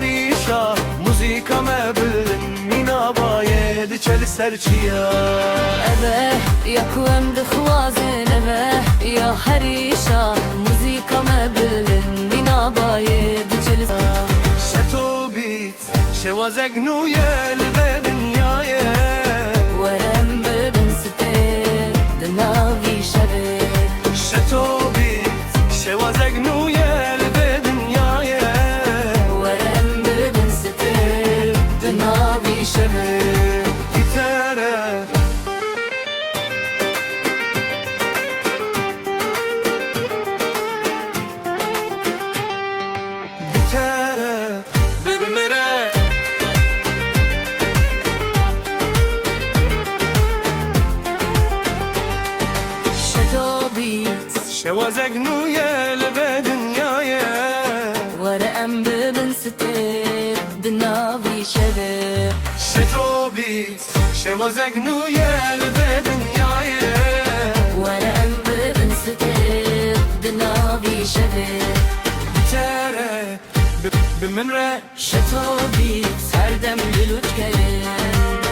هریشا موزیکا مبلن مینا باید چل سرچیا أبه يا كوام دخوازن أبه يا حريشة موزيكا مبلن من بايد جلسة شتو بیت شوازگنوی البدنیای ورم ببن ستير دناوي شبه شتو بیت شوازگنوی البدنیای ورم ببن ستير دناوي شبه گیتاره گیتاره بمره شتو بيت شوازگنوی البدنیای ورم ببن ستير دناوي شبه شتو بیت شوازگنوی البدنیای ورم ببن ستير دناوي شبه گیتاره بمره شتو بيت هر دم للوت كلام